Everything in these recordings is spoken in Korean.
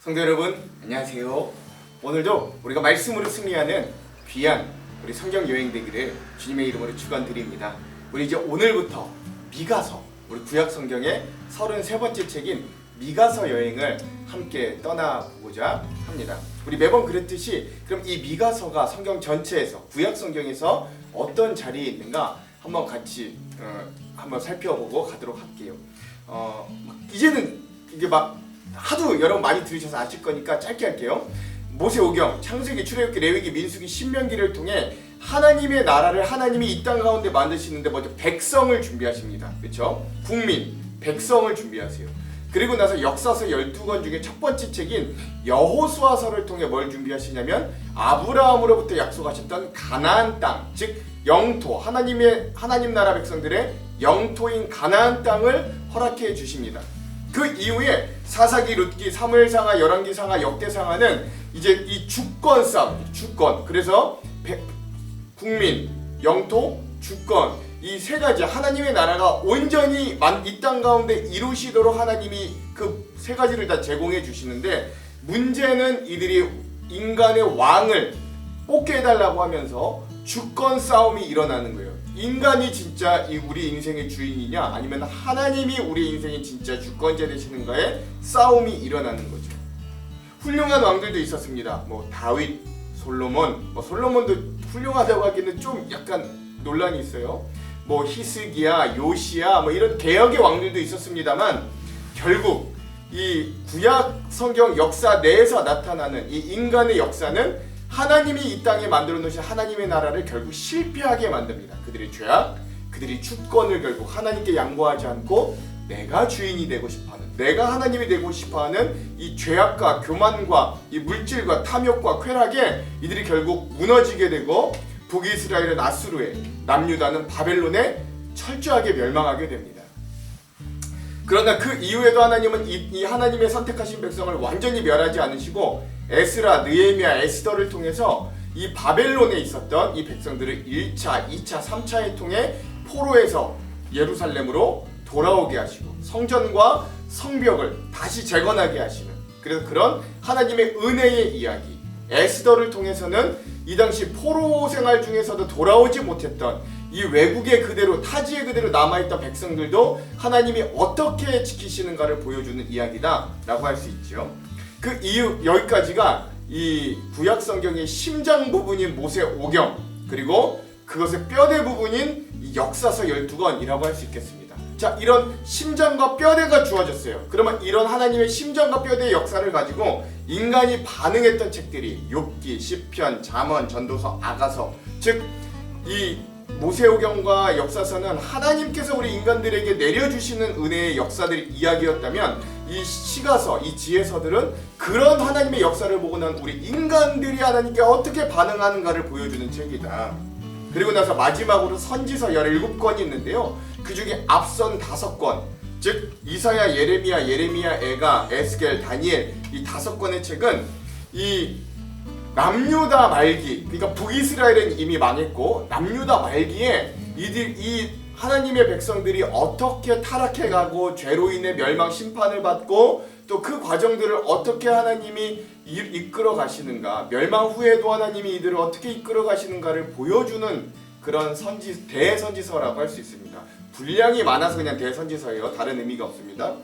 성도 여러분, 안녕하세요. 오늘도 우리가 말씀으로 승리하는 귀한 우리 성경 여행 되기를 주님의 이름으로 축원드립니다. 우리 이제 오늘부터 미가서, 우리 구약 성경의 33번째 책인 미가서 여행을 함께 떠나보고자 합니다. 우리 매번 그랬듯이 그럼 이 미가서가 성경 전체에서, 구약 성경에서 어떤 자리에 있는가 한번 같이 한번 살펴보고 가도록 할게요. 이제는 이게 막 하도 여러분 많이 들으셔서 아실 거니까 짧게 할게요. 모세오경, 창세기, 출애굽기, 레위기, 민수기, 신명기를 통해 하나님의 나라를 하나님이 이 땅 가운데 만드시는데 먼저 백성을 준비하십니다. 그렇죠? 국민, 백성을 준비하세요. 그리고 나서 역사서 12권 중에 첫 번째 책인 여호수아서를 통해 뭘 준비하시냐면 아브라함으로부터 약속하셨던 가나안 땅, 즉 영토, 하나님 나라 백성들의 영토인 가나안 땅을 허락해 주십니다. 그 이후에 사사기, 룻기, 사무엘상하, 열왕기상하, 역대상하는 이제 이 주권 싸움, 주권. 그래서 국민, 영토, 주권, 이 세 가지 하나님의 나라가 온전히 이 땅 가운데 이루시도록 하나님이 그 세 가지를 다 제공해 주시는데, 문제는 이들이 인간의 왕을 뽑게 해달라고 하면서 주권 싸움이 일어나는 거예요. 인간이 진짜 우리 인생의 주인이냐, 아니면 하나님이 우리 인생의 진짜 주권자 되시는가에 싸움이 일어나는 거죠. 훌륭한 왕들도 있었습니다. 뭐 다윗, 솔로몬, 솔로몬도 훌륭하다고 하기는 좀 약간 논란이 있어요. 뭐 히스기야, 요시야, 이런 개혁의 왕들도 있었습니다만, 결국 이 구약 성경 역사 내에서 나타나는 이 인간의 역사는 하나님이 이 땅에 만들어 놓으신 하나님의 나라를 결국 실패하게 만듭니다. 그들의 죄악, 그들이 주권을 결국 하나님께 양보하지 않고 내가 주인이 되고 싶어하는, 내가 하나님이 되고 싶어하는 이 죄악과 교만과 이 물질과 탐욕과 쾌락에 이들이 결국 무너지게 되고, 북이스라엘은 아수르에, 남유다는 바벨론에 철저하게 멸망하게 됩니다. 그러나 그 이후에도 하나님은 이 하나님의 선택하신 백성을 완전히 멸하지 않으시고 에스라, 느헤미야, 에스더를 통해서 이 바벨론에 있었던 이 백성들을 1차, 2차, 3차에 통해 포로에서 예루살렘으로 돌아오게 하시고 성전과 성벽을 다시 재건하게 하시는, 그래서 그런 하나님의 은혜의 이야기, 에스더를 통해서는 이 당시 포로 생활 중에서도 돌아오지 못했던 이 외국에 그대로, 타지에 그대로 남아있던 백성들도 하나님이 어떻게 지키시는가를 보여주는 이야기다 라고 할 수 있죠. 그 이유, 여기까지가 이 구약 성경의 심장 부분인 모세오경, 그리고 그것의 뼈대 부분인 이 역사서 12권이라고 할 수 있겠습니다. 자, 이런 심장과 뼈대가 주어졌어요. 그러면 이런 하나님의 심장과 뼈대의 역사를 가지고 인간이 반응했던 책들이 욥기, 시편, 잠언, 전도서, 아가서, 즉 이 모세오경과 역사서는 하나님께서 우리 인간들에게 내려주시는 은혜의 역사들의 이야기였다면, 이 시가서, 이 지혜서들은 그런 하나님의 역사를 보고 난 우리 인간들이 하나님께 어떻게 반응하는가를 보여주는 책이다. 그리고 나서 마지막으로 선지서 17권이 있는데요. 그 중에 앞선 5권, 즉 이사야, 예레미야, 에가, 에스겔, 다니엘, 이 5권의 책은 이 남유다 말기, 그러니까 북이스라엘은 이미 망했고 남유다 말기에 이 하나님의 백성들이 어떻게 타락해가고 죄로 인해 멸망 심판을 받고 또 그 과정들을 어떻게 하나님이 이끌어 가시는가, 멸망 후에도 하나님이 이들을 어떻게 이끌어 가시는가를 보여주는 그런 대선지서라고 할 수 있습니다. 분량이 많아서 그냥 대선지서예요. 다른 의미가 없습니다.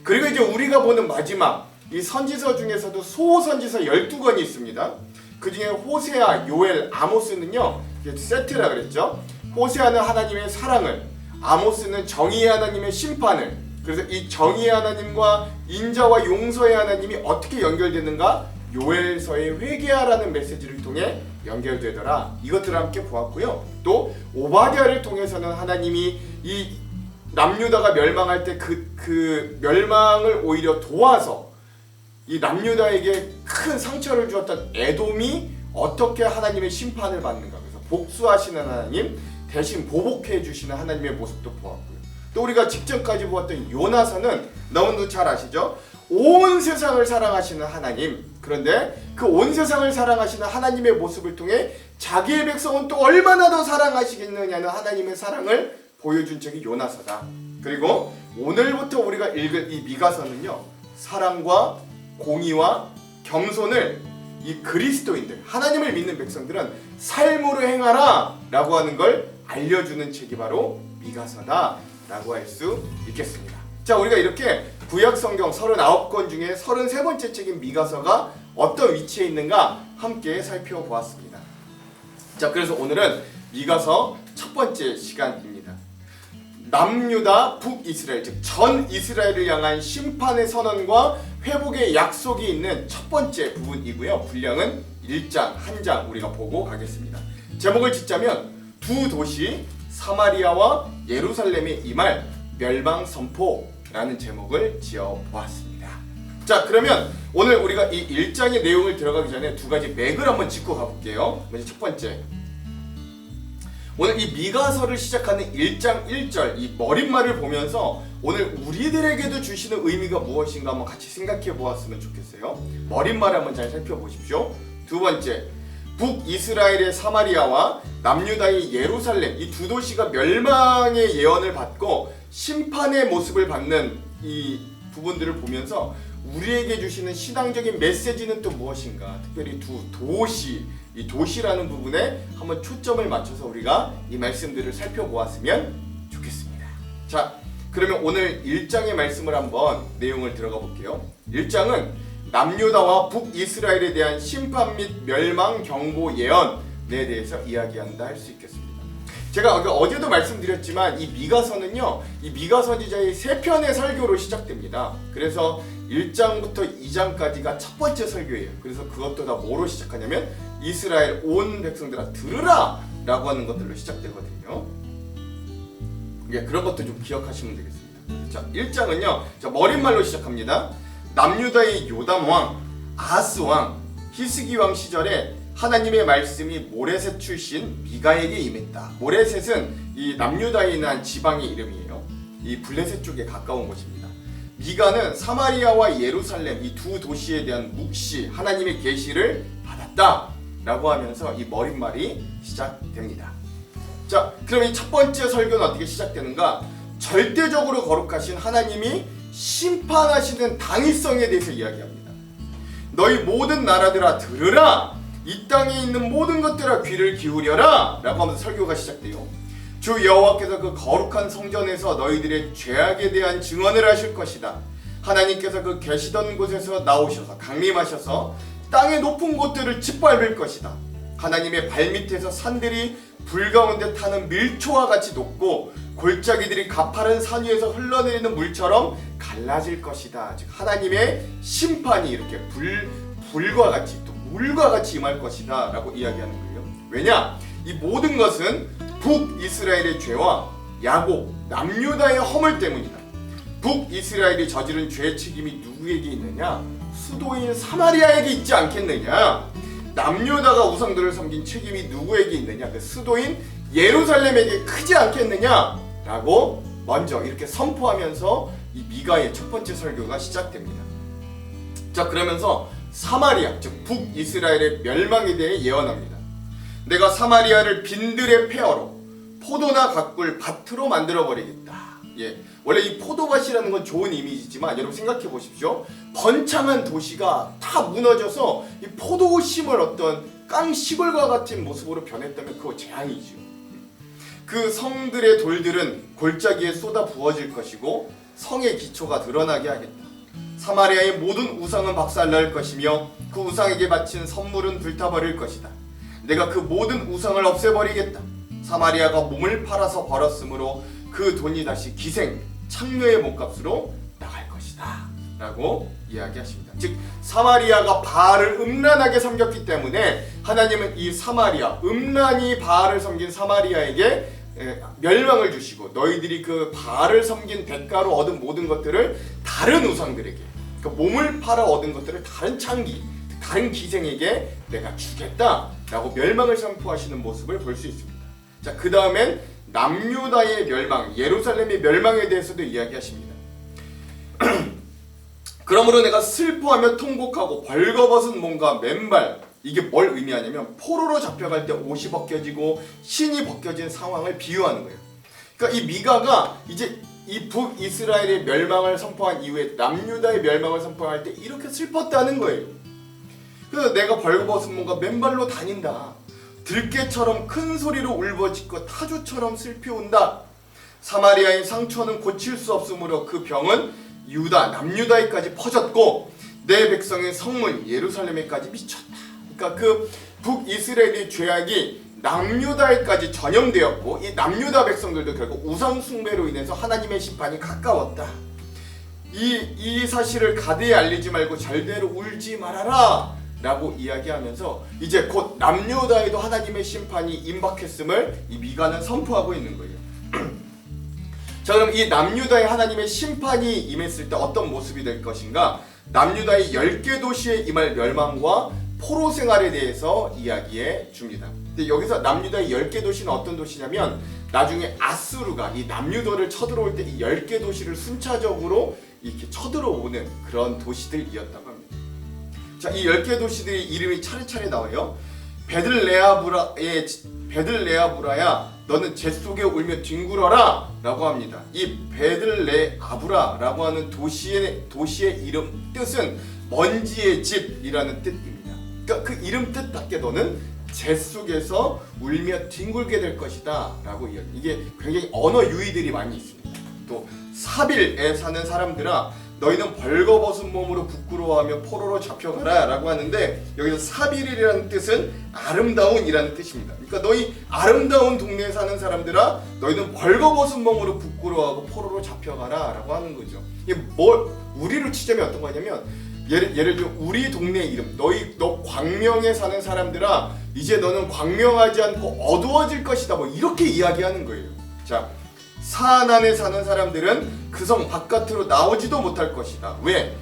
그리고 이제 우리가 보는 마지막 이 선지서 중에서도 소선지서 12권이 있습니다. 그 중에 호세아, 요엘, 아모스는요, 세트라 그랬죠. 호세아는 하나님의 사랑을, 아모스는 정의의 하나님의 심판을, 그래서 이 정의의 하나님과 인자와 용서의 하나님이 어떻게 연결되는가, 요엘서의 회개하라는 메시지를 통해 연결되더라. 이것들을 함께 보았고요. 또 오바댜를 통해서는 하나님이 이 남유다가 멸망할 때 그 멸망을 오히려 도와서 이 남유다에게 큰 상처를 주었던 에돔이 어떻게 하나님의 심판을 받는가, 그래서 복수하시는 하나님, 대신 보복해 주시는 하나님의 모습도 보았고요. 또 우리가 직전까지 보았던 요나서는 너무도 잘 아시죠? 온 세상을 사랑하시는 하나님, 그런데 그 온 세상을 사랑하시는 하나님의 모습을 통해 자기의 백성은 또 얼마나 더 사랑하시겠느냐는 하나님의 사랑을 보여준 책이 요나서다. 그리고 오늘부터 우리가 읽을 이 미가서는요, 사랑과 공의와 겸손을 이 그리스도인들, 하나님을 믿는 백성들은 삶으로 행하라 라고 하는 걸 알려주는 책이 바로 미가서다 라고 할 수 있겠습니다. 자, 우리가 이렇게 구약 성경 39권 중에 33번째 책인 미가서가 어떤 위치에 있는가 함께 살펴보았습니다. 자, 그래서 오늘은 미가서 첫 번째 시간입니다. 남유다 북이스라엘, 즉 전 이스라엘을 향한 심판의 선언과 회복의 약속이 있는 첫 번째 부분이고요. 분량은 1장, 한 장 우리가 보고 가겠습니다. 제목을 짓자면 두 도시 사마리아와 예루살렘에 임할 멸망 선포라는 제목을 지어 보았습니다. 자, 그러면 오늘 우리가 이 1장의 내용을 들어가기 전에 두 가지 맥을 한번 짚고 가볼게요. 먼저 첫 번째, 오늘 이 미가서를 시작하는 1장 1절 이 머릿말을 보면서 오늘 우리들에게도 주시는 의미가 무엇인가 한번 같이 생각해 보았으면 좋겠어요. 머릿말을 한번 잘 살펴보십시오. 두 번째, 북이스라엘의 사마리아와 남유다의 예루살렘, 이 두 도시가 멸망의 예언을 받고 심판의 모습을 받는 이 부분들을 보면서 우리에게 주시는 신앙적인 메시지는 또 무엇인가, 특별히 두 도시, 이 도시라는 부분에 한번 초점을 맞춰서 우리가 이 말씀들을 살펴보았으면 좋겠습니다. 자, 그러면 오늘 1장의 말씀을 한번 내용을 들어가 볼게요. 1장은 남유다와 북이스라엘에 대한 심판 및 멸망 경보 예언에 대해서 이야기한다 할 수 있겠습니다. 제가 어제도 말씀드렸지만 이 미가서는요, 이 미가서지자의 3편의 설교로 시작됩니다. 그래서 1장부터 2장까지가 첫 번째 설교예요. 그래서 그것도 다 뭐로 시작하냐면 이스라엘 온 백성들아 들으라 라고 하는 것들로 시작되거든요. 예, 그런 것도 좀 기억하시면 되겠습니다. 자, 1장은요, 자, 머릿말로 시작합니다. 남유다의 요담 왕, 아하스 왕, 히스기 왕 시절에 하나님의 말씀이 모레셋 출신 미가에게 임했다. 모레셋은 이 남유다에 있는 지방의 이름이에요. 이 블레셋 쪽에 가까운 곳입니다. 미가는 사마리아와 예루살렘 이 두 도시에 대한 묵시, 하나님의 계시를 받았다 라고 하면서 이 머릿말이 시작됩니다. 자, 그럼 이 첫 번째 설교는 어떻게 시작되는가? 절대적으로 거룩하신 하나님이 심판하시는 당위성에 대해서 이야기합니다. 너희 모든 나라들아 들으라, 이 땅에 있는 모든 것들아 귀를 기울여라 라고 하면서 설교가 시작돼요. 주 여호와께서 그 거룩한 성전에서 너희들의 죄악에 대한 증언을 하실 것이다. 하나님께서 그 계시던 곳에서 나오셔서 강림하셔서 땅의 높은 곳들을 짓밟을 것이다. 하나님의 발밑에서 산들이 불 가운데 타는 밀초와 같이 높고 골짜기들이 가파른 산 위에서 흘러내리는 물처럼 갈라질 것이다. 즉 하나님의 심판이 이렇게 불과 같이 또 물과 같이 임할 것이다 라고 이야기하는 거예요. 왜냐? 이 모든 것은 북이스라엘의 죄와 야곱, 남유다의 허물 때문이다. 북이스라엘이 저지른 죄의 책임이 누구에게 있느냐? 수도인 사마리아에게 있지 않겠느냐? 남유다가 우상들을 섬긴 책임이 누구에게 있느냐? 그 수도인 예루살렘에게 크지 않겠느냐? 라고 먼저 이렇게 선포하면서 이 미가의 첫 번째 설교가 시작됩니다. 자, 그러면서 사마리아, 즉 북이스라엘의 멸망에 대해 예언합니다. 내가 사마리아를 빈들의 폐허로 포도나 가꿀 밭으로 만들어버리겠다. 예, 원래 이 포도밭이라는 건 좋은 이미지지만 여러분 생각해 보십시오. 번창한 도시가 다 무너져서 이 포도 심을 어떤 깡 시골과 같은 모습으로 변했다면 그거 재앙이죠. 그 성들의 돌들은 골짜기에 쏟아 부어질 것이고 성의 기초가 드러나게 하겠다. 사마리아의 모든 우상은 박살날 것이며 그 우상에게 바친 선물은 불타버릴 것이다. 내가 그 모든 우상을 없애버리겠다. 사마리아가 몸을 팔아서 벌었으므로 그 돈이 다시 기생, 창녀의 몸값으로 나갈 것이다 라고 이야기하십니다. 즉 사마리아가 바알을 음란하게 섬겼기 때문에 하나님은 이 사마리아, 음란히 바알을 섬긴 사마리아에게 멸망을 주시고 너희들이 그 바알을 섬긴 대가로 얻은 모든 것들을 다른 우상들에게, 그 몸을 팔아 얻은 것들을 다른 창기, 다른 기생에게 내가 주겠다 라고 멸망을 선포하시는 모습을 볼 수 있습니다. 자, 그 다음엔 남유다의 멸망, 예루살렘의 멸망에 대해서도 이야기하십니다. 그러므로 내가 슬퍼하며 통곡하고 벌거벗은 몸과 맨발, 이게 뭘 의미하냐면 포로로 잡혀갈 때 옷이 벗겨지고 신이 벗겨진 상황을 비유하는 거예요. 그러니까 이 미가가 이제 이 북이스라엘의 멸망을 선포한 이후에 남유다의 멸망을 선포할 때 이렇게 슬펐다는 거예요. 그래서 내가 벌거벗은 몸과 맨발로 다닌다. 들깨처럼 큰 소리로 울부짖고 타주처럼 슬피운다. 사마리아의 상처는 고칠 수 없으므로 그 병은 유다, 남유다에까지 퍼졌고 내 백성의 성문 예루살렘에까지 미쳤다. 그러니까 그 북이스라엘의 죄악이 남유다에까지 전염되었고 이 남유다 백성들도 결국 우상 숭배로 인해서 하나님의 심판이 가까웠다. 이 사실을 가드에 알리지 말고 절대로 울지 말아라 라고 이야기하면서 이제 곧 남유다에도 하나님의 심판이 임박했음을 이 미가는 선포하고 있는 거예요. 자, 그럼 이 남유다에 하나님의 심판이 임했을 때 어떤 모습이 될 것인가? 남유다의 10개 도시에 임할 멸망과 포로 생활에 대해서 이야기해 줍니다. 근데 여기서 남유다의 10개 도시는 어떤 도시냐면 나중에 아수르가 이 남유다를 쳐들어올 때 이 10개 도시를 순차적으로 이렇게 쳐들어오는 그런 도시들이었다고 합니다. 자, 이 10개 도시들의 이름이 차례차례 나와요. 베들레아브라야 너는 재 속에 울며 뒹굴어라 라고 합니다. 이 베들레아브라라고 하는 도시의 이름 뜻은 먼지의 집이라는 뜻입니다. 그러니까 그 이름 뜻답게 너는 재 속에서 울며 뒹굴게 될 것이다 라고 이야기. 이게 굉장히 언어 유희들이 많이 있습니다. 또 사빌에 사는 사람들아 너희는 벌거벗은 몸으로 부끄러워하며 포로로 잡혀가라 라고 하는데 여기서 사빌이라는 뜻은 아름다운이라는 뜻입니다. 그러니까 너희 아름다운 동네에 사는 사람들아 너희는 벌거벗은 몸으로 부끄러워하고 포로로 잡혀가라 라고 하는 거죠. 이게 뭘 우리로 치자면 어떤 거냐면 예를 들어 우리 동네 이름 너 광명에 사는 사람들아 이제 너는 광명하지 않고 어두워질 것이다 뭐 이렇게 이야기하는 거예요. 자, 사안안에 사는 사람들은 그 성 바깥으로 나오지도 못할 것이다. 왜?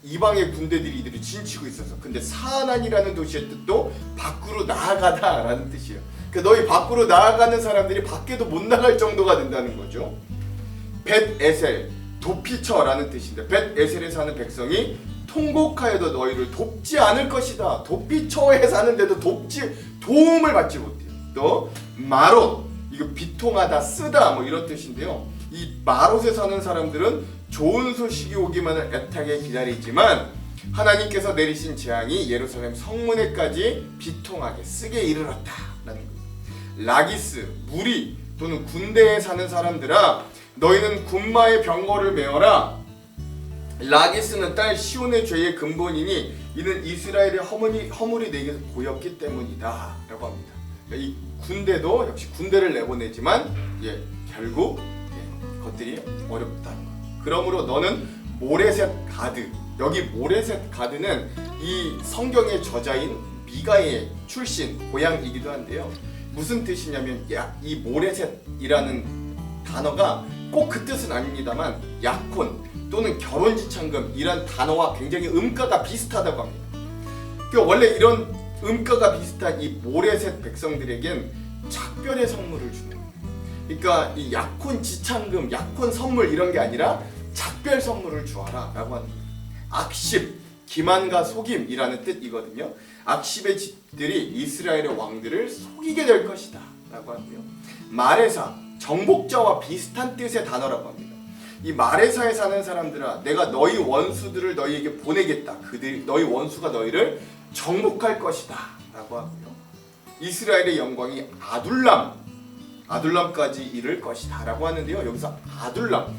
이방의 군대들이 이들이 진치고 있어서. 근데 사안안이라는 도시의 뜻도 밖으로 나아가다 라는 뜻이에요. 그러니까 너희 밖으로 나아가는 사람들이 밖에도 못 나갈 정도가 된다는 거죠. 벳에셀, 도피처라는 뜻인데 벳에셀에 사는 백성이 통곡하여도 너희를 돕지 않을 것이다. 도피처에 사는데도 도움을 받지 못해요. 또 마롯, 이거 비통하다, 쓰다 뭐 이런 뜻인데요. 이 마롯에 사는 사람들은 좋은 소식이 오기만을 애타게 기다리지만 하나님께서 내리신 재앙이 예루살렘 성문에까지 비통하게 쓰게 이르렀다라는 거예요. 라기스, 무리 또는 군대에 사는 사람들아 너희는 군마의 병거를 메어라. 라기스는 딸 시온의 죄의 근본이니 이는 이스라엘의 허물이 내게서 보였기 때문이다 라고 합니다. 이 군대도 역시 군대를 내보내지만 결국 것들이 어렵다는 거. 그러므로 너는 모레셋 가드, 여기 모레셋 가드는 이 성경의 저자인 미가의 출신 고향이기도 한데요. 무슨 뜻이냐면 이 모레셋이라는 단어가 꼭 그 뜻은 아닙니다만 약혼 또는 결혼지참금 이란 단어와 굉장히 음가가 비슷하다고 합니다. 그러니까 원래 이런 음가가 비슷한 이 모레셋 백성들에겐 작별의 선물을 주는 거예요. 그러니까 이 약혼 지참금, 약혼 선물 이런 게 아니라 작별 선물을 주어라 라고 하는 거예요. 악십, 기만과 속임이라는 뜻이거든요. 악십의 집들이 이스라엘의 왕들을 속이게 될 것이다 라고 하고요. 마레사, 정복자와 비슷한 뜻의 단어라고 합니다. 이 마레사에 사는 사람들아 내가 너희 원수들을 너희에게 보내겠다. 너희 원수가 너희를 정복할 것이다 라고 하고요. 이스라엘의 영광이 아둘람까지 이를 것이다 라고 하는데요. 여기서 아둘람,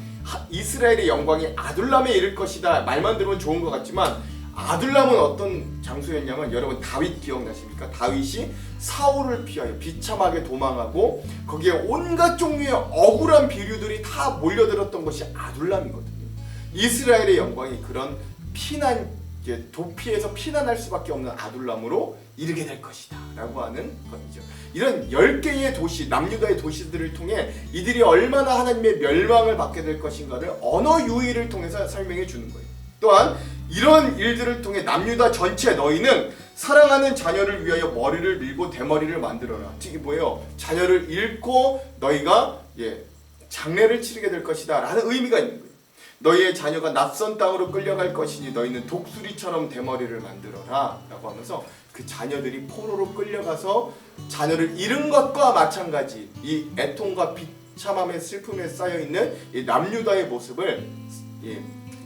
이스라엘의 영광이 아둘람에 이를 것이다 말만 들으면 좋은 것 같지만 아둘람은 어떤 장소였냐면 여러분 다윗 기억나십니까? 다윗이 사울을 피하여 비참하게 도망하고 거기에 온갖 종류의 억울한 비류들이 다 몰려들었던 것이 아둘람이거든요. 이스라엘의 영광이 그런 도피에서 피난할 수밖에 없는 아둘람으로 이르게 될 것이다 라고 하는 것이죠. 이런 10개의 도시, 남유다의 도시들을 통해 이들이 얼마나 하나님의 멸망을 받게 될 것인가를 언어 유희를 통해서 설명해 주는 거예요. 또한 이런 일들을 통해 남유다 전체 너희는 사랑하는 자녀를 위하여 머리를 밀고 대머리를 만들어라. 이게 뭐예요? 자녀를 잃고 너희가 장례를 치르게 될 것이다 라는 의미가 있는 거예요. 너희의 자녀가 낯선 땅으로 끌려갈 것이니 너희는 독수리처럼 대머리를 만들어라 라고 하면서 그 자녀들이 포로로 끌려가서 자녀를 잃은 것과 마찬가지 이 애통과 비참함의 슬픔에 쌓여있는 이 남유다의 모습을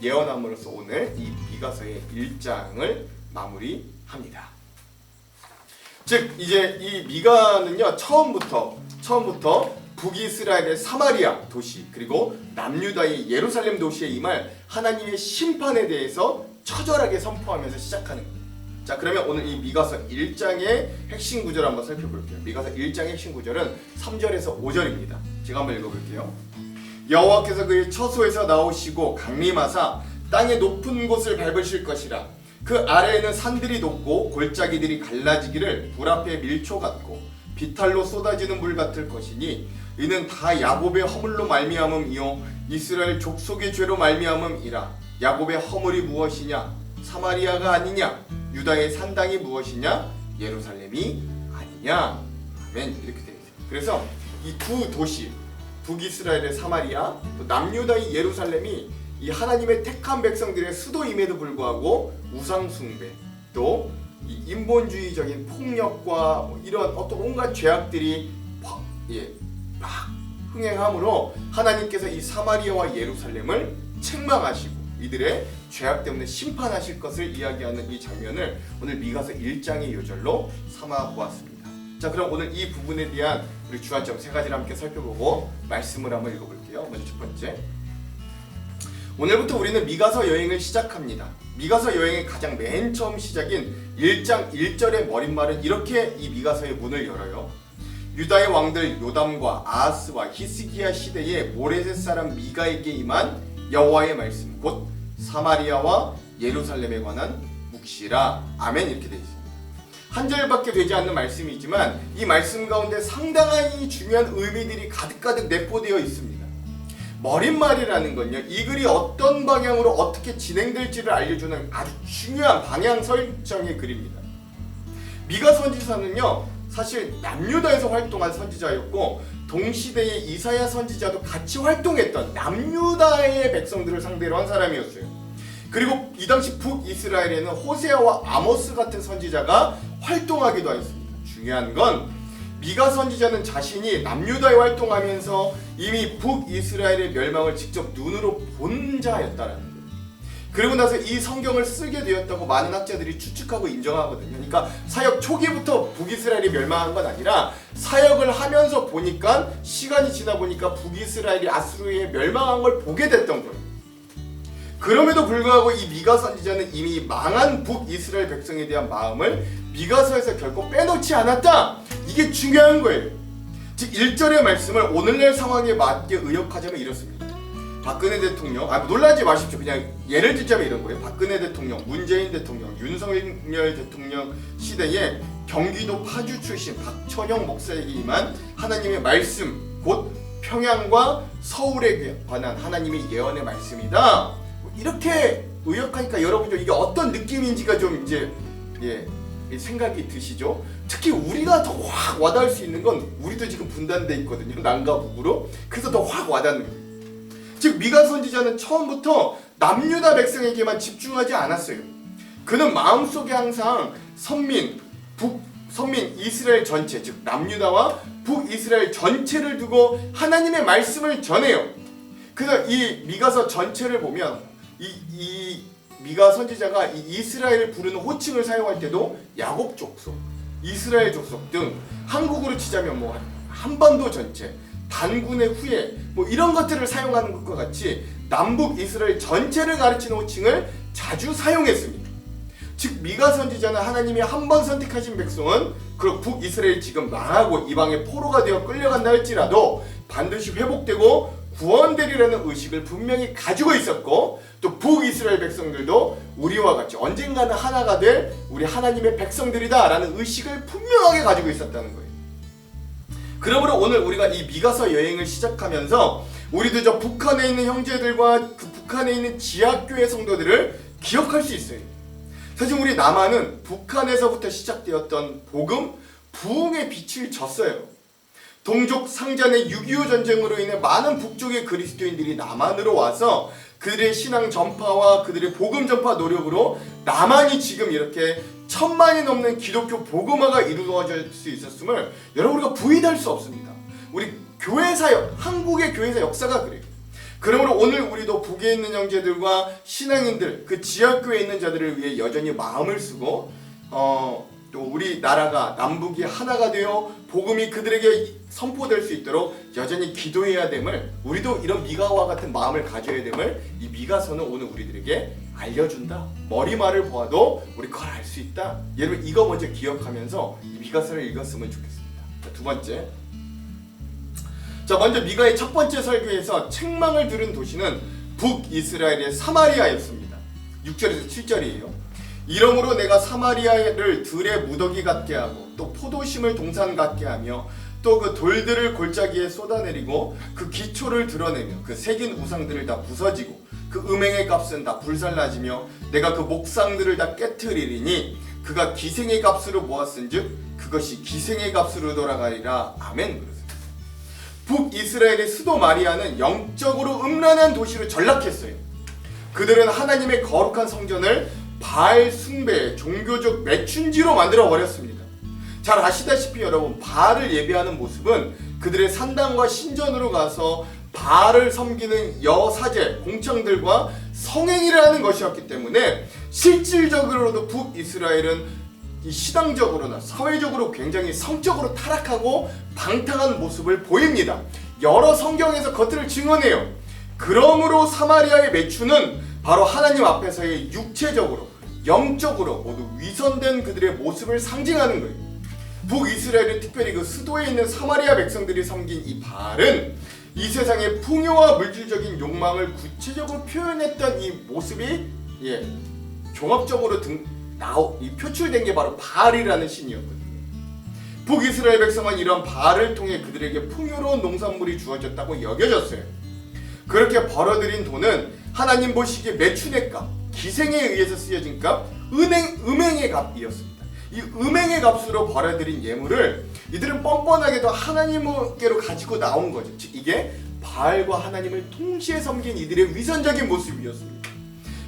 예언함으로써 오늘 이 미가서의 1장을 마무리합니다. 즉 이제 이 미가는요 처음부터 북이스라엘의 사마리아 도시 그리고 남유다의 예루살렘 도시에 임할 하나님의 심판에 대해서 처절하게 선포하면서 시작하는 겁니다. 자, 그러면 오늘 이 미가서 1장의 핵심 구절을 한번 살펴볼게요. 미가서 1장의 핵심 구절은 3절에서 5절입니다. 제가 한번 읽어볼게요. 여호와께서 그의 처소에서 나오시고 강림하사 땅의 높은 곳을 밟으실 것이라. 그 아래에는 산들이 높고 골짜기들이 갈라지기를 불 앞에 밀초 같고 비탈로 쏟아지는 물 같을 것이니 이는 다 야곱의 허물로 말미암음이요 이스라엘 족속의 죄로 말미암음이라. 야곱의 허물이 무엇이냐? 사마리아가 아니냐? 유다의 산당이 무엇이냐? 예루살렘이 아니냐? 아멘. 이렇게 되어 있어요. 그래서 이 두 도시 북이스라엘의 사마리아, 또 남유다의 예루살렘이 이 하나님의 택한 백성들의 수도임에도 불구하고 우상 숭배, 또 이 인본주의적인 폭력과 이런 어떤 온갖 죄악들이 막 흥행함으로 하나님께서 이 사마리아와 예루살렘을 책망하시고 이들의 죄악 때문에 심판하실 것을 이야기하는 이 장면을 오늘 미가서 1장의 요절로 삼아 보았습니다. 자, 그럼 오늘 이 부분에 대한 우리 주안점 세 가지를 함께 살펴보고 말씀을 한번 읽어볼게요. 먼저 첫 번째, 오늘부터 우리는 미가서 여행을 시작합니다. 미가서 여행의 가장 맨 처음 시작인 1장 1절의 머릿말은 이렇게 이 미가서의 문을 열어요. 유다의 왕들 요담과 아하스와 히스기야 시대에 모레셋 사람 미가에게 임한 여호와의 말씀 곧 사마리아와 예루살렘에 관한 묵시라. 아멘. 이렇게 되어 있습니다. 한 절밖에 되지 않는 말씀이지만 이 말씀 가운데 상당히 중요한 의미들이 가득가득 내포되어 있습니다. 머릿말이라는 건요, 이 글이 어떤 방향으로 어떻게 진행될지를 알려주는 아주 중요한 방향 설정의 글입니다. 미가 선지자는요 사실 남유다에서 활동한 선지자였고 동시대의 이사야 선지자도 같이 활동했던 남유다의 백성들을 상대로 한 사람이었어요. 그리고 이 당시 북이스라엘에는 호세아와 아모스 같은 선지자가 활동하기도 했습니다. 중요한 건 미가 선지자는 자신이 남유다에 활동하면서 이미 북이스라엘의 멸망을 직접 눈으로 본 자였다라는 거예요. 그리고 나서 이 성경을 쓰게 되었다고 많은 학자들이 추측하고 인정하거든요. 그러니까 사역 초기부터 북이스라엘이 멸망한 건 아니라 사역을 하면서 보니까 시간이 지나 보니까 북이스라엘이 아수르에 멸망한 걸 보게 됐던 거예요. 그럼에도 불구하고 이 미가 선지자는 이미 망한 북이스라엘 백성에 대한 마음을 미가서에서 결코 빼놓지 않았다. 이게 중요한 거예요. 즉 1절의 말씀을 오늘날 상황에 맞게 의역하자면 이렇습니다. 박근혜 대통령, 놀라지 마십시오. 그냥 예를 들자면 이런 거예요. 박근혜 대통령, 문재인 대통령, 윤석열 대통령 시대에 경기도 파주 출신 박천영 목사에게 임한 하나님의 말씀, 곧 평양과 서울에 관한 하나님의 예언의 말씀이다. 이렇게 의역하니까 여러분들 이게 어떤 느낌인지가 좀 이제 생각이 드시죠? 특히 우리가 더 확 와닿을 수 있는 건 우리도 지금 분단돼 있거든요. 남과 북으로. 그래서 더 확 와닿는 거예요. 즉 미가 선지자는 처음부터 남유다 백성에게만 집중하지 않았어요. 그는 마음속에 항상 선민 이스라엘 전체, 즉 남유다와 북이스라엘 전체를 두고 하나님의 말씀을 전해요. 그래서 이 미가서 전체를 보면 이 미가 선지자가 이 이스라엘을 부르는 호칭을 사용할 때도 야곱 족속, 이스라엘 족속 등 한국으로 치자면 뭐 한반도 전체, 단군의 후예 뭐 이런 것들을 사용하는 것과 같이 남북 이스라엘 전체를 가르치는 호칭을 자주 사용했습니다. 즉 미가 선지자는 하나님이 한 번 선택하신 백성은 그 북이스라엘이 지금 망하고 이방의 포로가 되어 끌려간다 할지라도 반드시 회복되고 구원되리라는 의식을 분명히 가지고 있었고 또 북이스라엘 백성들도 우리와 같이 언젠가는 하나가 될 우리 하나님의 백성들이다 라는 의식을 분명하게 가지고 있었다는 거예요. 그러므로 오늘 우리가 이 미가서 여행을 시작하면서 우리도 저 북한에 있는 형제들과 그 북한에 있는 지하교회 성도들을 기억할 수 있어요. 사실 우리 남한은 북한에서부터 시작되었던 복음, 부흥의 빛을 졌어요. 동족 상잔의 6.25 전쟁으로 인해 많은 북쪽의 그리스도인들이 남한으로 와서 그들의 신앙 전파와 그들의 복음 전파 노력으로 남한이 지금 이렇게 1000만이 넘는 기독교 복음화가 이루어질 수 있었음을 여러분 우리가 부인할 수 없습니다. 우리 교회 사역, 한국의 교회 역사가 그래요. 그러므로 오늘 우리도 북에 있는 형제들과 신앙인들, 그 지역교회에 있는 자들을 위해 여전히 마음을 쓰고 또 우리 나라가 남북이 하나가 되어 복음이 그들에게 선포될 수 있도록 여전히 기도해야 됨을, 우리도 이런 미가와 같은 마음을 가져야 됨을 이 미가서는 오늘 우리들에게 알려준다. 머리말을 보아도 우리 그걸 알 수 있다. 여러분 이거 먼저 기억하면서 이 미가서를 읽었으면 좋겠습니다. 두 번째, 자 먼저 미가의 첫 번째 설교에서 책망을 들은 도시는 북이스라엘의 사마리아였습니다. 6절에서 7절이에요. 이러므로 내가 사마리아를 들의 무더기 같게 하고 또 포도심을 동산 같게 하며 또 그 돌들을 골짜기에 쏟아내리고 그 기초를 드러내며 그 새긴 우상들을 다 부서지고 그 음행의 값은 다 불살라지며 내가 그 목상들을 다 깨트리리니 그가 기생의 값으로 모았은즉 그것이 기생의 값으로 돌아가리라. 아멘. 그렇습니다. 북이스라엘의 수도 마리아는 영적으로 음란한 도시로 전락했어요. 그들은 하나님의 거룩한 성전을 바알 숭배의 종교적 매춘지로 만들어 버렸습니다. 잘 아시다시피 여러분, 바알을 예배하는 모습은 그들의 산당과 신전으로 가서 바알을 섬기는 여사제, 공창들과 성행위를 하는 것이었기 때문에 실질적으로도 북이스라엘은 이 시당적으로나 사회적으로 굉장히 성적으로 타락하고 방탕한 모습을 보입니다. 여러 성경에서 그것들을 증언해요. 그러므로 사마리아의 매춘은 바로 하나님 앞에서의 육체적으로, 영적으로 모두 위선된 그들의 모습을 상징하는 거예요. 북이스라엘은 특별히 그 수도에 있는 사마리아 백성들이 섬긴 이 바알은 이 세상의 풍요와 물질적인 욕망을 구체적으로 표현했던 이 모습이 종합적으로 표출된 게 바로 바알이라는 신이었거든요. 북이스라엘 백성은 이런 바알을 통해 그들에게 풍요로운 농산물이 주어졌다고 여겨졌어요. 그렇게 벌어들인 돈은 하나님 보시기에 매춘의 값, 기생에 의해서 쓰여진 값, 음행의 값이었습니다. 이 음행의 값으로 벌어들인 예물을 이들은 뻔뻔하게도 하나님께로 가지고 나온 거죠. 즉 이게 바알과 하나님을 동시에 섬긴 이들의 위선적인 모습이었습니다.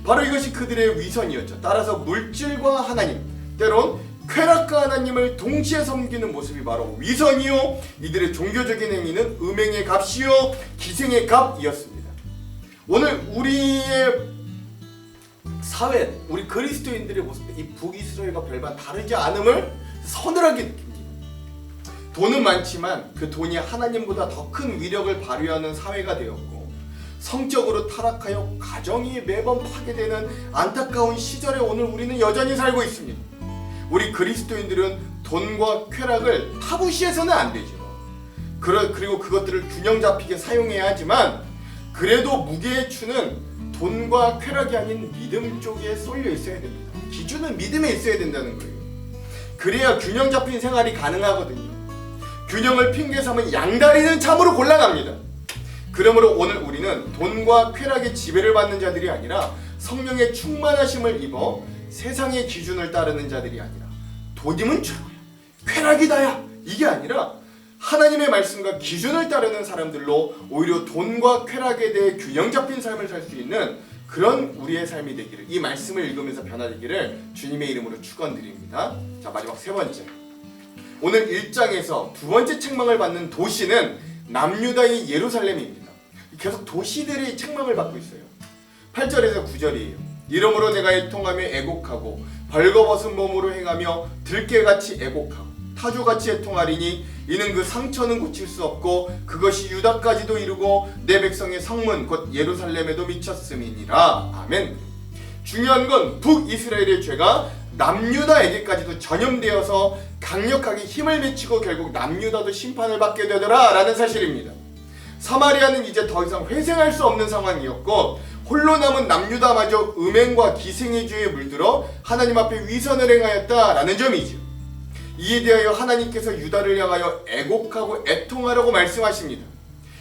바로 이것이 그들의 위선이었죠. 따라서 물질과 하나님, 때론 쾌락과 하나님을 동시에 섬기는 모습이 바로 위선이요, 이들의 종교적인 행위는 음행의 값이요, 기생의 값이었습니다. 오늘 우리의 사회, 우리 그리스도인들의 모습, 이 북이스라엘과 별반 다르지 않음을 서늘하게 느낍니다. 돈은 많지만 그 돈이 하나님보다 더 큰 위력을 발휘하는 사회가 되었고, 성적으로 타락하여 가정이 매번 파괴되는 안타까운 시절에 오늘 우리는 여전히 살고 있습니다. 우리 그리스도인들은 돈과 쾌락을 타부시해서는 안 되죠. 그리고 그것들을 균형 잡히게 사용해야 하지만, 그래도 무게의 추는 돈과 쾌락이 아닌 믿음 쪽에 쏠려 있어야 됩니다. 기준은 믿음에 있어야 된다는 거예요. 그래야 균형 잡힌 생활이 가능하거든요. 균형을 핑계 삼은 양다리는 참으로 곤란합니다. 그러므로 오늘 우리는 돈과 쾌락의 지배를 받는 자들이 아니라 성령의 충만하심을 입어 세상의 기준을 따르는 자들이 아니라 돈이면 최고야, 쾌락이 다야, 이게 아니라 하나님의 말씀과 기준을 따르는 사람들로 오히려 돈과 쾌락에 대해 균형 잡힌 삶을 살 수 있는 그런 우리의 삶이 되기를, 이 말씀을 읽으면서 변화되기를 주님의 이름으로 축원드립니다. 자, 마지막 세 번째, 오늘 1장에서 두 번째 책망을 받는 도시는 남유다의 예루살렘입니다. 계속 도시들이 책망을 받고 있어요. 8절에서 9절이에요. 이러므로 내가 애통하며 애곡하고 벌거벗은 몸으로 행하며 들깨같이 애곡하고 타조같이 애통하리니 이는 그 상처는 고칠 수 없고 그것이 유다까지도 이르고 내 백성의 성문 곧 예루살렘에도 미쳤음이니라. 아멘. 중요한 건 북이스라엘의 죄가 남유다에게까지도 전염되어서 강력하게 힘을 미치고 결국 남유다도 심판을 받게 되더라 라는 사실입니다. 사마리아는 이제 더 이상 회생할 수 없는 상황이었고, 홀로 남은 남유다마저 음행과 기생의 죄에 물들어 하나님 앞에 위선을 행하였다라는 점이죠. 이에 대하여 하나님께서 유다를 향하여 애곡하고 애통하라고 말씀하십니다.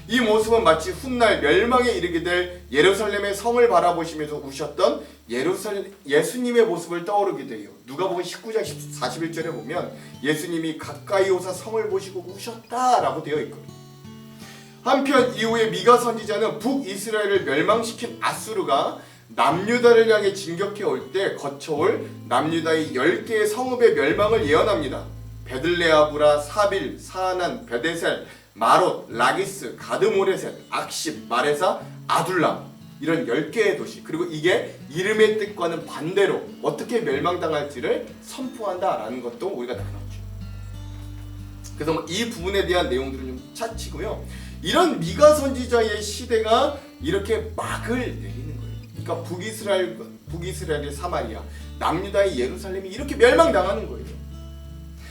이 모습은 마치 훗날 멸망에 이르게 될 예루살렘의 성을 바라보시면서 우셨던 예수님의 모습을 떠오르게 돼요. 누가복음 19장 41절에 보면 예수님이 가까이 오사 성을 보시고 우셨다라고 되어 있거든요. 한편 이후에 미가 선지자는 북이스라엘을 멸망시킨 아수르가 남유다를 향해 진격해 올 때 거쳐올 남유다의 10개의 성읍의 멸망을 예언합니다. 베들레아브라, 사빌, 사하난, 베데셀, 마롯, 라기스, 가드모레셋, 악십, 마레사, 아둘람, 이런 10개의 도시, 그리고 이게 이름의 뜻과는 반대로 어떻게 멸망당할지를 선포한다라는 것도 우리가 나눴죠. 그래서 이 부분에 대한 내용들은 좀 차치고요. 이런 미가 선지자의 시대가 이렇게 막을 내리는 거예요. 그러니까 북이스라엘의 사마리아, 남유다의 예루살렘이 이렇게 멸망당하는 거예요.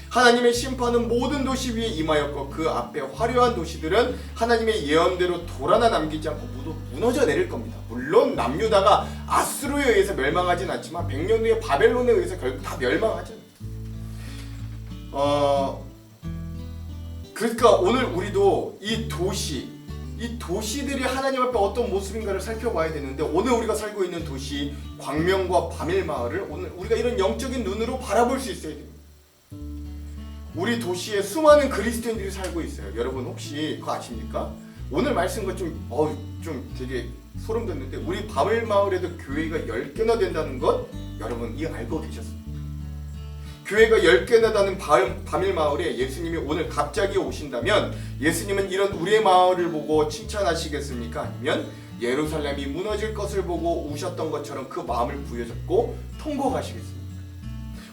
하나님의 심판은 모든 도시 위에 임하였고 그 앞에 화려한 도시들은 하나님의 예언대로 돌 하나 남기지 않고 모두 무너져 내릴 겁니다. 물론 남유다가 아수르에 의해서 멸망하진 않지만 100년 후에 바벨론에 의해서 결국 다 멸망하죠. 그러니까 오늘 우리도 이 도시들이 하나님 앞에 어떤 모습인가를 살펴봐야 되는데, 오늘 우리가 살고 있는 도시 광명과 바밀마을을 오늘 우리가 이런 영적인 눈으로 바라볼 수 있어야 됩니다. 우리 도시에 수많은 그리스도인들이 살고 있어요. 여러분 혹시 그거 아십니까? 오늘 말씀과 좀 되게 소름 돋는데, 우리 바밀마을에도 교회가 10개나 된다는 것 여러분 알고 계셨습니까? 교회가 10개나 되는 바밀마을에 예수님이 오늘 갑자기 오신다면 예수님은 이런 우리의 마을을 보고 칭찬하시겠습니까? 아니면 예루살렘이 무너질 것을 보고 우셨던 것처럼 그 마음을 부여잡고 통곡하시겠습니까?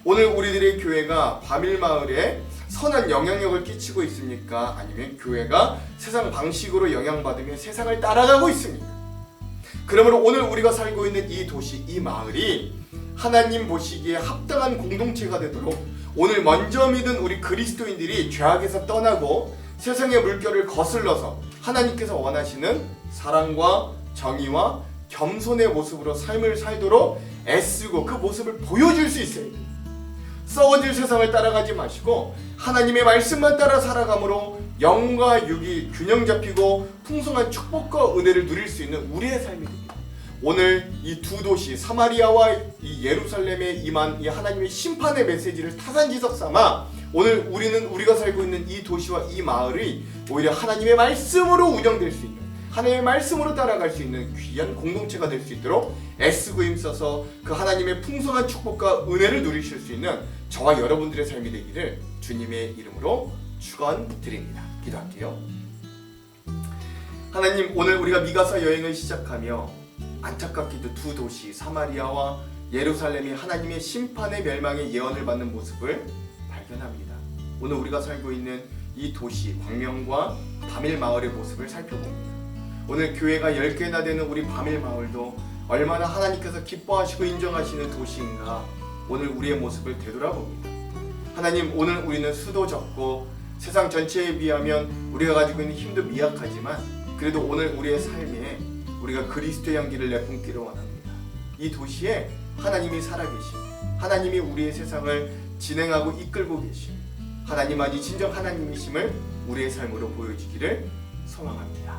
오늘 우리들의 교회가 바밀마을에 선한 영향력을 끼치고 있습니까? 아니면 교회가 세상 방식으로 영향받으며 세상을 따라가고 있습니까? 그러므로 오늘 우리가 살고 있는 이 도시, 이 마을이 하나님 보시기에 합당한 공동체가 되도록 오늘 먼저 믿은 우리 그리스도인들이 죄악에서 떠나고 세상의 물결을 거슬러서 하나님께서 원하시는 사랑과 정의와 겸손의 모습으로 삶을 살도록 애쓰고 그 모습을 보여줄 수 있어야 돼요. 썩어질 세상을 따라가지 마시고 하나님의 말씀만 따라 살아감으로 영과 육이 균형 잡히고 풍성한 축복과 은혜를 누릴 수 있는 우리의 삶이 됩니다. 오늘 이 두 도시 사마리아와 이 예루살렘에 임한 이 하나님의 심판의 메시지를 타산지석 삼아 오늘 우리가 살고 있는 이 도시와 이 마을이 오히려 하나님의 말씀으로 운영될 수 있는, 하나님의 말씀으로 따라갈 수 있는 귀한 공동체가 될 수 있도록 애쓰고 힘써서 그 하나님의 풍성한 축복과 은혜를 누리실 수 있는 저와 여러분들의 삶이 되기를 주님의 이름으로 축원드립니다. 기도할게요. 하나님, 오늘 우리가 미가서 여행을 시작하며 안타깝게도 두 도시 사마리아와 예루살렘이 하나님의 심판의 멸망의 예언을 받는 모습을 발견합니다. 오늘 우리가 살고 있는 이 도시 광명과 바밀마을의 모습을 살펴봅니다. 오늘 교회가 10개나 되는 우리 바밀마을도 얼마나 하나님께서 기뻐하시고 인정하시는 도시인가 오늘 우리의 모습을 되돌아봅니다. 하나님, 오늘 우리는 수도 적고 세상 전체에 비하면 우리가 가지고 있는 힘도 미약하지만 그래도 오늘 우리의 삶에 우리가 그리스도의 향기를 내뿜기를 원합니다. 이 도시에 하나님이 살아계신, 하나님이 우리의 세상을 진행하고 이끌고 계신 하나님만이 진정 하나님이심을 우리의 삶으로 보여주기를 소망합니다.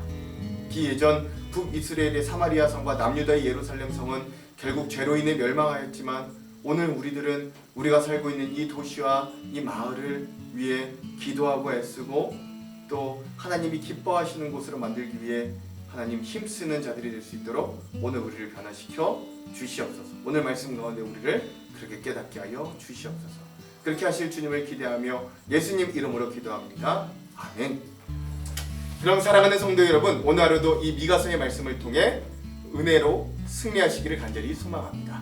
기예전 북이스라엘의 사마리아 성과 남유다의 예루살렘 성은 결국 죄로 인해 멸망하였지만 오늘 우리들은 우리가 살고 있는 이 도시와 이 마을을 위해 기도하고 애쓰고 또 하나님이 기뻐하시는 곳으로 만들기 위해 하나님 힘쓰는 자들이 될 수 있도록 오늘 우리를 변화시켜 주시옵소서. 오늘 말씀 가운데 우리를 그렇게 깨닫게 하여 주시옵소서. 그렇게 하실 주님을 기대하며 예수님 이름으로 기도합니다. 아멘. 그럼 사랑하는 성도 여러분, 오늘 하루도 이 미가서의 말씀을 통해 은혜로 승리하시기를 간절히 소망합니다.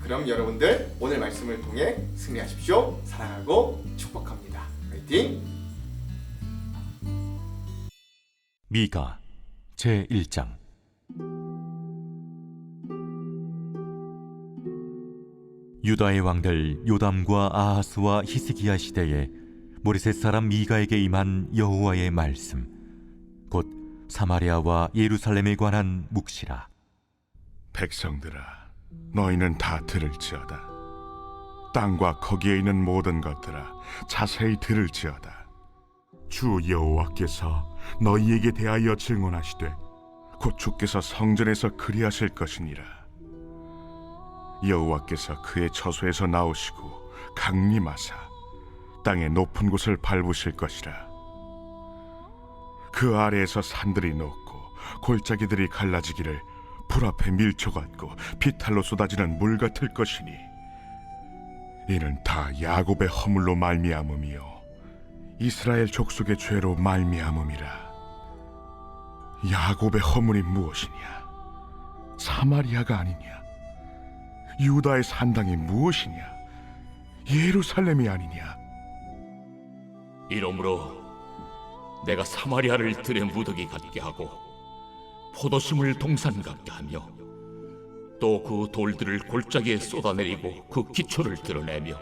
그럼 여러분들 오늘 말씀을 통해 승리하십시오. 사랑하고 축복합니다. 화이팅! 미가 제1장. 유다의 왕들 요담과 아하스와 히스기야 시대에 모레셋 사람 미가에게 임한 여호와의 말씀, 곧 사마리아와 예루살렘에 관한 묵시라. 백성들아, 너희는 다 들을지어다. 땅과 거기에 있는 모든 것들아, 자세히 들을지어다. 주 여호와께서 너희에게 대하여 증언하시되 곧 주께서 성전에서 그리하실 것이니라. 여호와께서 그의 처소에서 나오시고 강림하사 땅의 높은 곳을 밟으실 것이라. 그 아래에서 산들이 녹고 골짜기들이 갈라지기를 불 앞에 밀초 같고 비탈로 쏟아지는 물 같을 것이니 이는 다 야곱의 허물로 말미암음이요 이스라엘 족속의 죄로 말미암음이라. 야곱의 허물이 무엇이냐? 사마리아가 아니냐? 유다의 산당이 무엇이냐? 예루살렘이 아니냐? 이러므로 내가 사마리아를 들의 무더기 같게 하고 포도심을 동산 같게 하며 또 그 돌들을 골짜기에 쏟아내리고 그 기초를 드러내며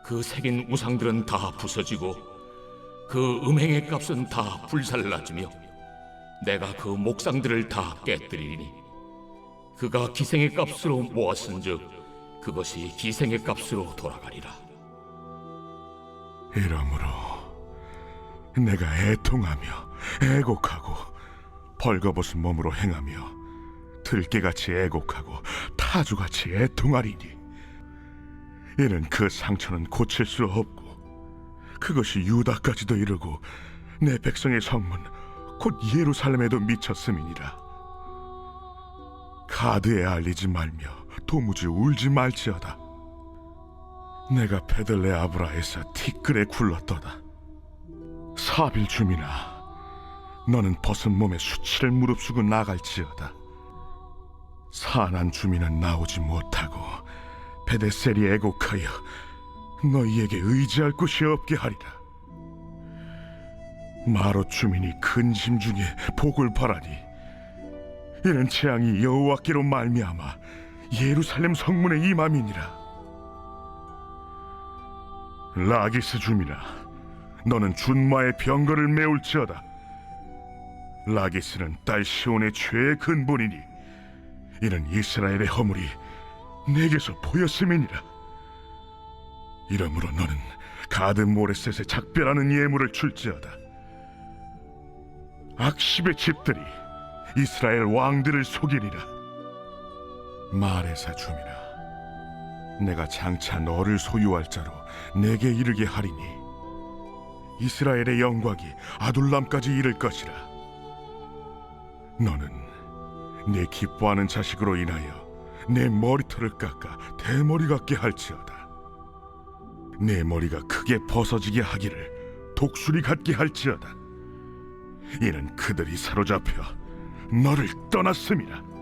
그 새긴 우상들은 다 부서지고 그 음행의 값은 다 불살라지며 내가 그 목상들을 다 깨뜨리니 그가 기생의 값으로 모았은즉 그것이 기생의 값으로 돌아가리라. 이러므로 내가 애통하며 애곡하고 벌거벗은 몸으로 행하며 들깨같이 애곡하고 타주같이 애통하리니 이는 그 상처는 고칠 수 없고 그것이 유다까지도 이르고 내 백성의 성문 곧 예루살렘에도 미쳤음이니라. 가드에 알리지 말며 도무지 울지 말지어다. 내가 베들레아브라에서 티끌에 굴렀도다. 사빌 주민아, 너는 벗은 몸에 수치를 무릅쓰고 나갈지어다. 산한 주민은 나오지 못하고 베데셀이 애곡하여 너희에게 의지할 곳이 없게 하리라. 마롯 주민이 근심 중에 복을 바라니 이는 재앙이 여호와께로 말미암아 예루살렘 성문에 임함이니라. 라기스 주민아, 너는 준마의 병거를 메울지어다. 라기스는 딸 시온의 죄의 근본이니 이는 이스라엘의 허물이 내게서 보였음이니라. 이러므로 너는 가드 모레셋에 작별하는 예물을 줄지어다. 악십의 집들이 이스라엘 왕들을 속이리라. 마레사 주민아, 내가 장차 너를 소유할 자로 내게 이르게 하리니 이스라엘의 영광이 아둘람까지 이를 것이라. 너는 내 기뻐하는 자식으로 인하여 내 머리털을 깎아 대머리 같게 할지어다. 내 머리가 크게 벗어지게 하기를 독수리 같게 할지어다. 이는 그들이 사로잡혀 너를 떠났음이라.